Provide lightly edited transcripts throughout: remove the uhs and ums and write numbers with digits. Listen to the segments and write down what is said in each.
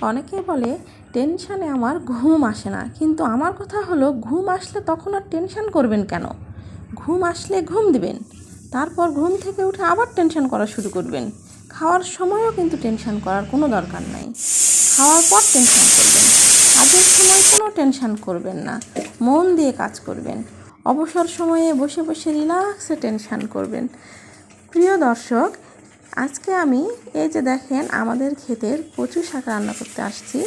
অনেকে বলে টেনশানে আমার ঘুম আসে না, কিন্তু আমার কথা হলো ঘুম আসলে তখন আর টেনশান করবেন কেন? ঘুম আসলে ঘুম দিবেন, তারপর ঘুম থেকে উঠে আবার টেনশান করা শুরু করবেন। খাওয়ার সময়ও কিন্তু টেনশান করার কোনো দরকার নাই, খাওয়ার পর টেনশান করবেন। কাজের সময় কোনো টেনশান করবেন না, মন দিয়ে কাজ করবেন। অবসর সময়ে বসে বসে রিল্যাক্সে টেনশান করবেন। প্রিয় দর্শক, আজকে আমি এই যে দেখেন আমাদের ক্ষেতের কচু শাক রান্না করতে আসছি।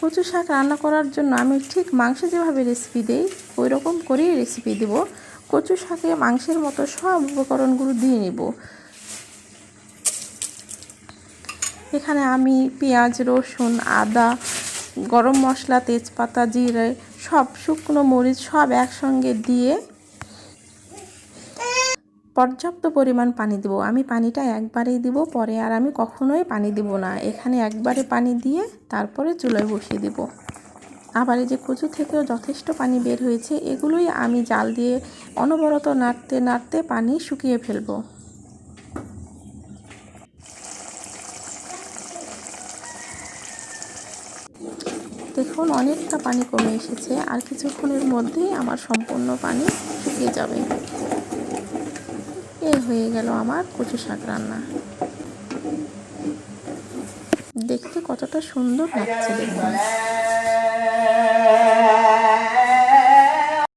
কচু শাক রান্না করার জন্য আমি ঠিক মাংস যেভাবে রেসিপি দিই ওই রকম করেই রেসিপি দেব। কচু শাকে মাংসের মতো সব উপকরণগুলো দিয়ে নেব। এখানে আমি পেঁয়াজ, রসুন, আদা, গরম মশলা, তেজপাতা, জিরে, সব শুকনো মরিচ সব একসঙ্গে দিয়ে পর্যাপ্ত পরিমাণ পানি দেব। আমি পানিটা একবারেই দিব, পরে আর আমি কখনোই পানি দেব না। এখানে একবারে পানি দিয়ে তারপরে চুলায় বসিয়ে দেব। আবার এই যে কচু থেকেও যথেষ্ট পানি বের হয়েছে, এগুলোই আমি জাল দিয়ে অনবরত নাড়তে নাড়তে পানি শুকিয়ে ফেলব। দেখুন অনেকটা পানি কমে এসেছে, আর কিছুক্ষণের মধ্যেই আমার সম্পূর্ণ পানি শুকিয়ে যাবে। এ হয়ে গেল আমার কচু শাক রান্না। দেখতে কতটা সুন্দর লাগছে দেখুন।